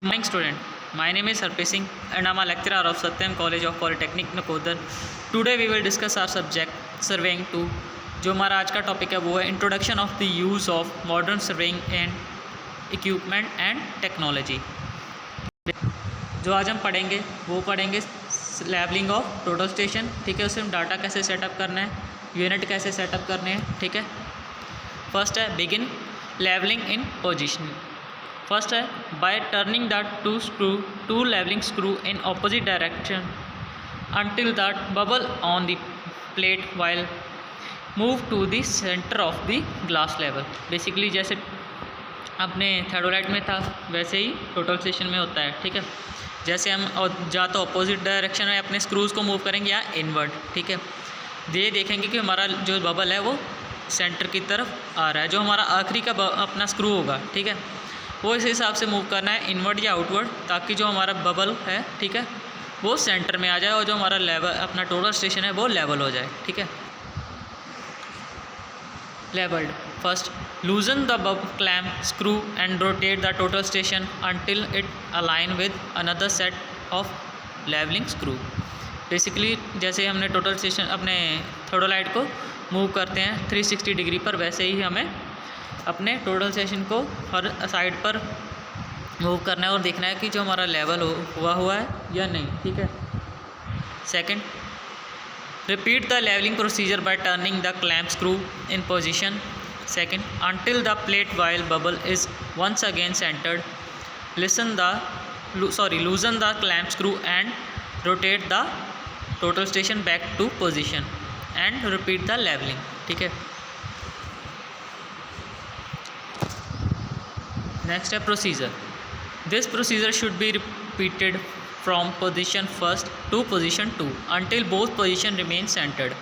Morning student, my name is Harpreet Singh and I am a lecturer of Satyam College of Polytechnic Nakodar. Today we will discuss our subject surveying 2. जो हमारा आज का topic है वो है introduction of the use of modern surveying and equipment and technology. जो आज हम पढ़ेंगे वो पढ़ेंगे लेबलिंग ऑफ टोटल स्टेशन, ठीक है। उसमें डाटा कैसे सेटअप करना है, यूनिट कैसे सेटअप करने हैं, ठीक है। फर्स्ट है begin levelling in position. First है by turning the two levelling screw in opposite direction until that bubble on the plate while move to the center of the glass level। Basically जैसे अपने थर्डोलाइट में था वैसे ही total station में होता है, ठीक है। जैसे हम या तो अपोजिट डायरेक्शन में अपने स्क्रूज़ को मूव करेंगे या इनवर्ड, ठीक है। ये देखेंगे कि हमारा जो बबल है वो सेंटर की तरफ आ रहा है। जो हमारा आखिरी का अपना स्क्रू होगा, ठीक है, वो इस हिसाब से मूव करना है इनवर्ड या आउटवर्ड, ताकि जो हमारा बबल है, ठीक है, वो सेंटर में आ जाए और जो हमारा लेवल अपना टोटल स्टेशन है वो लेवल हो जाए, ठीक है। Levelled. First loosen the clamp screw and rotate the total station until it align with another set of levelling screw. Basically जैसे हमने टोटल स्टेशन अपने थर्डोलाइट को मूव करते हैं 360 डिग्री पर, वैसे ही हमें अपने टोटल स्टेशन को हर साइड पर मूव करना है और देखना है कि जो हमारा लेवल हुआ है या नहीं, ठीक है। Second repeat the levelling procedure by turning the clamp screw in position second until the plate vial bubble is once again centred. Loosen the clamp screw and rotate the total station back to position and repeat the levelling, ठीक है। Next है procedure. This procedure should be repeated from position first to position 2 until both position remain centred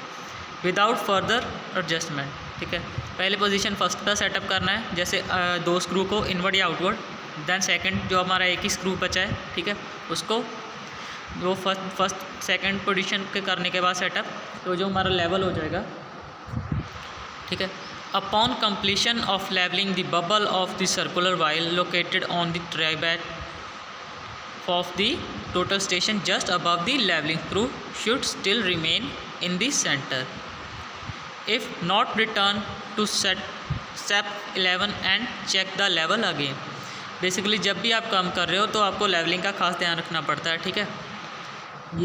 without further adjustment, ठीक है। पहले position first का setup करना है, जैसे दो स्क्रू को इनवर्ड या आउटवर्ड। देन सेकंड जो हमारा एक ही स्क्रू बचा है, ठीक है, उसको वो फर्स्ट सेकंड पोजीशन के करने के बाद सेटअप, तो जो हमारा लेवल हो जाएगा, ठीक है। Upon completion of leveling, the bubble of the circular vial located on the tryback of the total station just above the leveling screw should still remain in the center. If not, return to step 11 and check the level again. Basically जब भी आप काम कर रहे हो तो आपको levelling का खास ध्यान रखना पड़ता है, ठीक है।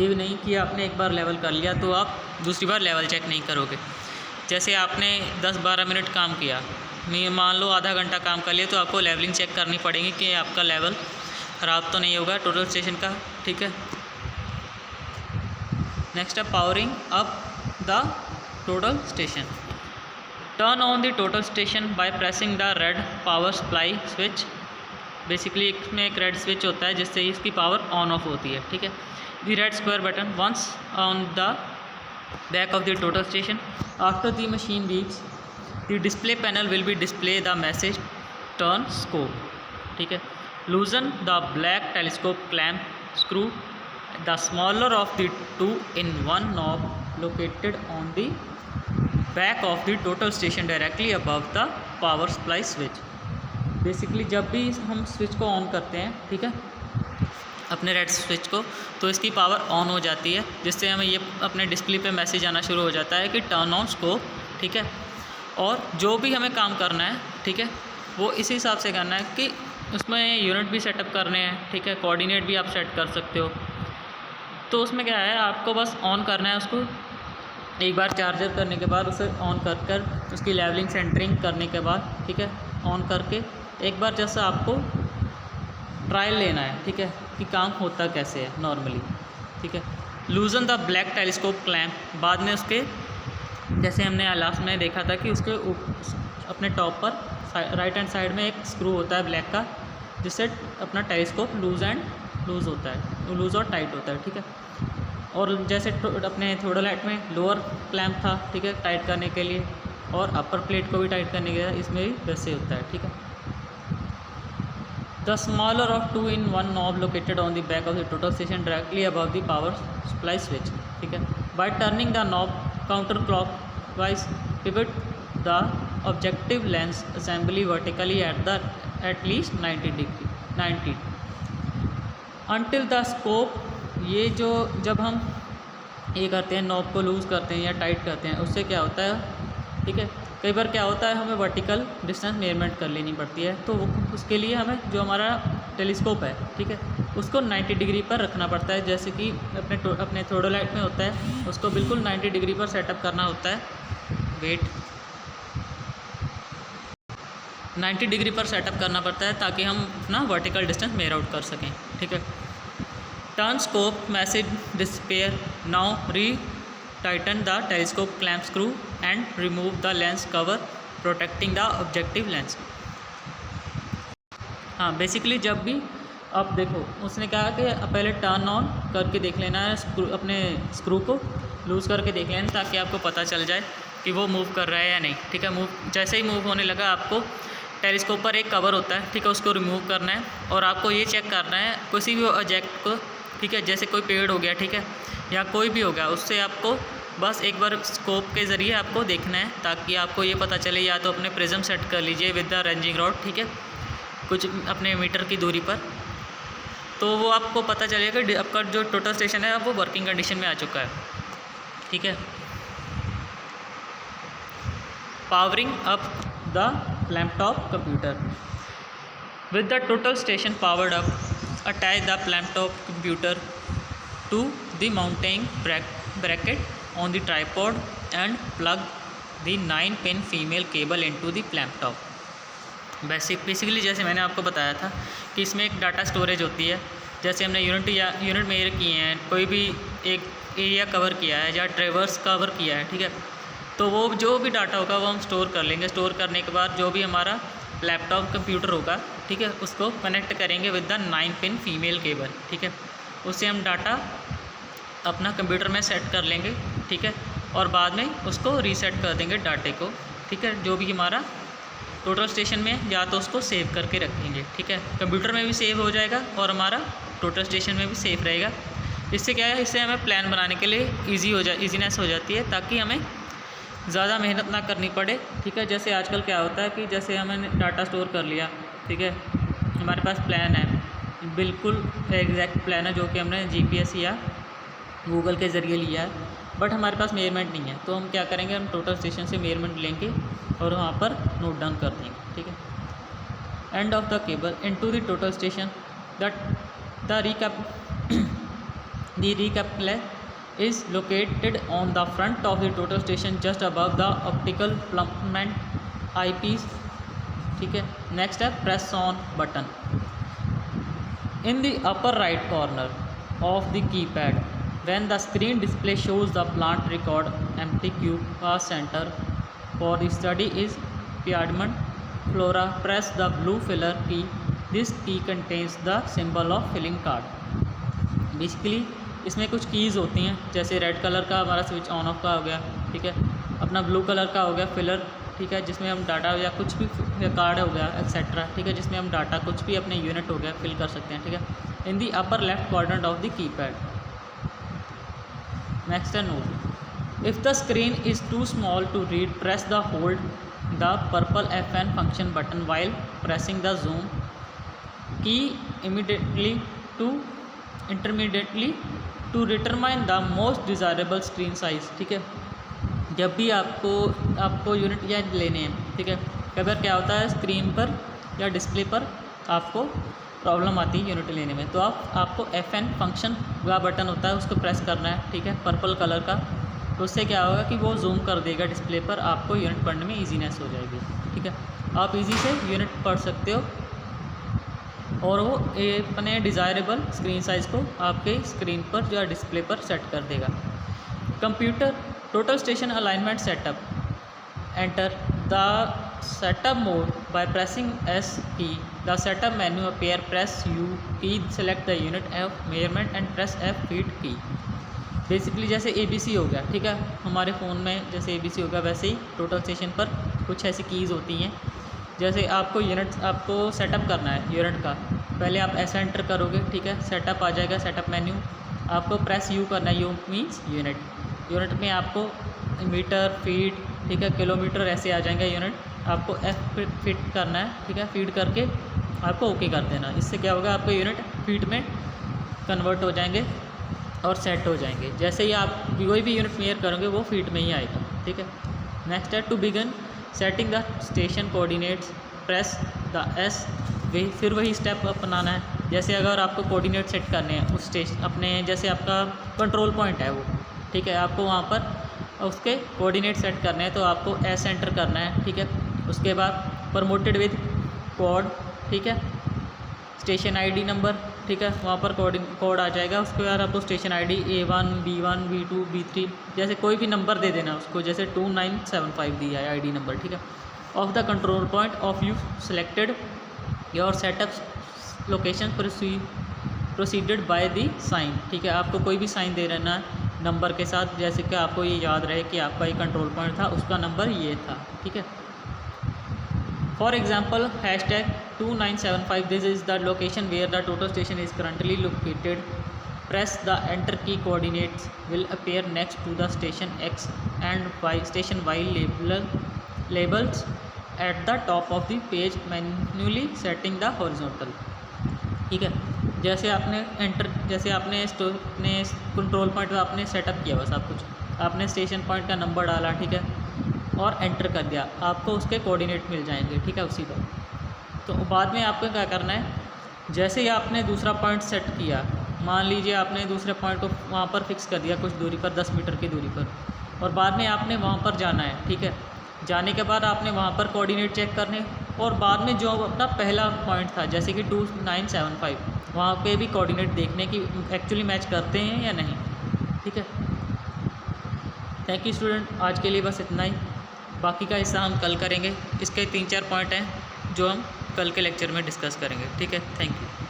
ये नहीं कि आपने एक बार लेवल कर लिया तो आप दूसरी बार लेवल चेक नहीं करोगे। जैसे आपने 10-12 मिनट काम किया, मान लो आधा घंटा काम कर लिया, तो आपको लेवलिंग चेक करनी पड़ेगी कि आपका लेवल ख़राब तो नहीं होगा टोटल स्टेशन का, ठीक है। नेक्स्ट है powering up the total station. Turn on the total station by pressing the red power supply switch. Basically इसमें एक रेड स्विच होता है जिससे इसकी पावर ऑन ऑफ होती है, ठीक है। The red square button once on the back of the total station. After the machine beeps, the display panel will be display the message turn scope, ठीक है। Loosen the black telescope clamp screw, the smaller of the two, in one knob located on the back of the total station directly above the power supply switch। Basically जब भी हम switch को on करते हैं, ठीक है, अपने red switch को, तो इसकी पावर ऑन हो जाती है, जिससे हमें ये अपने डिस्प्ले पे मैसेज आना शुरू हो जाता है कि टर्न ऑन स्कोप, ठीक है। और जो भी हमें काम करना है, ठीक है, वो इसी हिसाब से करना है कि उसमें यूनिट भी सेटअप करने हैं, ठीक है, कोऑर्डिनेट भी आप सेट कर सकते हो। तो उसमें क्या है, आपको बस ऑन करना है उसको, एक बार चार्जर करने के बाद उसे ऑन कर उसकी लेवलिंग सेंटरिंग करने के बाद, ठीक है, ऑन करके एक बार जैसा आपको ट्रायल लेना है, ठीक है, कि काम होता कैसे है नॉर्मली, ठीक है। लूजन द ब्लैक टेलीस्कोप क्लैम्प। बाद में उसके जैसे हमने लास्ट में देखा था कि उसके अपने टॉप पर राइट हैंड साइड में एक स्क्रू होता है ब्लैक का, जिससे अपना टेलीस्कोप लूज़ होता है, लूज़ और टाइट होता है, ठीक है। और जैसे अपने थर्डोलाइट में लोअर क्लैम्प था, ठीक है, टाइट करने के लिए, और अपर प्लेट को भी टाइट करने के लिए, इसमें भी वैसे होता है, ठीक है। The smaller of two in one knob located on the back of the total station directly above the power supply switch, ठीक है। By turning the knob counterclockwise, pivot the objective lens assembly vertically at least 90 degree. Until the scope, ये जो जब हम ये करते हैं knob को लूज़ करते हैं या टाइट करते हैं, उससे क्या होता है, ठीक है, कई बार क्या होता है हमें वर्टिकल डिस्टेंस मेजरमेंट कर लेनी पड़ती है, तो उसके लिए हमें जो हमारा टेलीस्कोप है, ठीक है, उसको 90 डिग्री पर रखना पड़ता है। जैसे कि अपने थोडोलाइट में होता है, उसको बिल्कुल 90 डिग्री पर सेटअप करना होता है। वेट 90 डिग्री पर सेटअप करना पड़ता है ताकि हम अपना वर्टिकल डिस्टेंस मेजर आउट कर सकें, ठीक है। Turn scope message despair, now retighten the telescope clamp screw and remove the lens cover protecting the objective lens. हाँ, बेसिकली जब भी अब देखो उसने कहा कि पहले टर्न ऑन करके देख लेना है, अपने स्क्रू को लूज़ करके देख लेना ताकि आपको पता चल जाए कि वो मूव कर रहा है या नहीं, ठीक है। मूव जैसे ही मूव होने लगा आपको टेलीस्कोप पर एक कवर होता है, ठीक है, उसको रिमूव करना है और आपको ये चेक करना है किसी भी ऑब्जेक्ट को, ठीक है, जैसे कोई पेड़ हो गया, ठीक है, या कोई भी हो गया, उससे आपको बस एक बार स्कोप के ज़रिए आपको देखना है ताकि आपको ये पता चले। या तो अपने प्रिज्म सेट कर लीजिए विद द रेंजिंग रॉड, ठीक है, कुछ अपने मीटर की दूरी पर, तो वो आपको पता चलेगा कि आपका जो टोटल स्टेशन है वो वर्किंग कंडीशन में आ चुका है, ठीक है। Powering up the laptop computer with the total station powered up, attach the laptop computer to the mounting bracket on the tripod and plug the 9-pin female cable into the laptop। Basically जैसे मैंने आपको बताया था कि इसमें एक data storage होती है। जैसे हमने यूनिट मेजर किए हैं, कोई भी एक एरिया कवर किया है या ट्रेवर्स कवर किया है, ठीक है, तो वो जो भी डाटा होगा वो हम स्टोर कर लेंगे। स्टोर करने के बाद जो भी हमारा लैपटॉप कंप्यूटर होगा, ठीक है, उसको कनेक्ट करेंगे with the 9-pin female cable, ठीक है, उससे हम डाटा अपना कंप्यूटर में सेट कर लेंगे, ठीक है, और बाद में उसको रीसेट कर देंगे डाटे को, ठीक है, जो भी हमारा टोटल स्टेशन में, या तो उसको सेव करके रखेंगे, ठीक है, कंप्यूटर में भी सेव हो जाएगा और हमारा टोटल स्टेशन में भी सेफ रहेगा। इससे क्या है, इससे हमें प्लान बनाने के लिए ईजीनेस हो जाती है ताकि हमें ज़्यादा मेहनत ना करनी पड़े, ठीक है। जैसे आजकल क्या होता है कि जैसे हमने डाटा स्टोर कर लिया, ठीक है, हमारे पास प्लान है, बिल्कुल एग्जैक्ट प्लान है जो कि हमने GPS या गूगल के ज़रिए लिया है, बट हमारे पास मेजरमेंट नहीं है, तो हम क्या करेंगे, हम टोटल स्टेशन से मेजरमेंट लेंगे और वहाँ पर नोट डाउन कर देंगे, ठीक है। End of the cable into the total station, the recapitulator is located on the front of the total station just above the optical plummet eyepiece, ठीक है। नेक्स्ट है press on button in the upper right corner of the keypad when the screen display shows the plant record empty cube pass center for the study is Piedmont flora, press the blue filler key, this key contains the symbol of filling card। Basically इसमें कुछ keys होती हैं, जैसे red colour का हमारा switch on off का हो गया, ठीक है, अपना ब्लू कलर का हो गया फिलर, ठीक है, जिसमें हम डाटा या कुछ भी कार्ड हो गया एक्सेट्रा, ठीक है, जिसमें हम डाटा कुछ भी अपने यूनिट हो गया फिल कर सकते हैं, ठीक है, in the upper left quadrant of the keypad. Next है note, if the screen is too small to read press the hold the purple FN function button while pressing the zoom key immediately to determine the most desirable screen size, ठीक है। जब भी आपको unit या लेने हैं, ठीक है, कई बार क्या होता है स्क्रीन पर या डिस्प्ले पर आपको प्रॉब्लम आती है यूनिट लेने में, तो आपको FN फंक्शन का बटन होता है उसको प्रेस करना है, ठीक है, पर्पल कलर का, तो उससे क्या होगा कि वो जूम कर देगा डिस्प्ले पर, आपको यूनिट पढ़ने में ईजीनेस हो जाएगी, ठीक है, आप इजी से यूनिट पढ़ सकते हो और वो अपने डिज़ायरेबल स्क्रीन साइज़ को आपके स्क्रीन पर या डिस्प्ले पर सेट कर देगा। Computer total station alignment setup, enter the setup mode by pressing S key, the setup menu appear, press U key, select the unit of measurement and press F feed key। Basically जैसे ABC हो गया, ठीक है, हमारे phone में जैसे ABC हो गया वैसे ही टोटल स्टेशन पर कुछ ऐसी कीज़ होती हैं। जैसे आपको सेटअप करना है यूनिट का, पहले आप ऐसा एंटर करोगे, ठीक है, सेटअप आ जाएगा, सेटअप मेन्यू, आपको प्रेस U करना है, U मीन्स यूनिट में आपको मीटर फीट, ठीक है, किलोमीटर ऐसे आ जाएंगे यूनिट, आपको F फिट करना है, ठीक है, फीड करके आपको ओके कर देना। इससे क्या होगा, आपको यूनिट फीट में कन्वर्ट हो जाएंगे और सेट हो जाएंगे। जैसे ही आप कोई भी यूनिट मेजर करोगे वो फीट में ही आएगा, ठीक है। नेक्स्ट है to begin setting the station coordinates press the S way, फिर वही स्टेप अपनाना है। जैसे अगर आपको कोऑर्डिनेट सेट करने हैं उस स्टेशन अपने, जैसे आपका कंट्रोल पॉइंट है वो, ठीक है, आपको वहाँ पर उसके कोऑर्डिनेट सेट करने हैं तो आपको एस एंटर करना है, ठीक है। उसके बाद प्रमोटेड विद कोड, ठीक है, स्टेशन आईडी नंबर, ठीक है, वहाँ पर कोड आ जाएगा। उसके बाद आपको station ID A1 B1 B2 B3 जैसे कोई भी नंबर दे देना उसको, जैसे 2975 दिया है आईडी नंबर, ठीक है। Of the control point of you selected your setup location proceeded by the sign, ठीक है। आपको कोई भी साइन दे रहना है नंबर के साथ, जैसे कि आपको ये याद रहे कि आपका ये कंट्रोल पॉइंट था, उसका नंबर ये था, ठीक है। For example #2975, this is the location where the total station is currently located, press the enter key, coordinates will appear next to the station X and Y, station Y labels at the top of the page, manually setting the horizontal, ठीक है। जैसे आपने अपने control point आपने setup किया, बस आप कुछ आपने स्टेशन पॉइंट का नंबर डाला, ठीक है, और एंटर कर दिया, आपको उसके कोऑर्डिनेट मिल जाएंगे, ठीक है, उसी पर। तो बाद में आपको क्या करना है, जैसे ही आपने दूसरा पॉइंट सेट किया, मान लीजिए आपने दूसरे पॉइंट को वहाँ पर फिक्स कर दिया कुछ दूरी पर, 10 मीटर की दूरी पर, और बाद में आपने वहाँ पर जाना है, ठीक है। जाने के बाद आपने वहाँ पर कोऑर्डिनेट चेक करने, और बाद में जो अपना पहला पॉइंट था जैसे कि 2975, वहाँ पे भी कोऑर्डिनेट देखने की एक्चुअली मैच करते हैं या नहीं, ठीक है। थैंक यू स्टूडेंट, आज के लिए बस इतना ही, बाकी का हिस्सा हम कल करेंगे। इसके 3-4 पॉइंट हैं जो हम कल के लेक्चर में डिस्कस करेंगे, ठीक है। Thank you.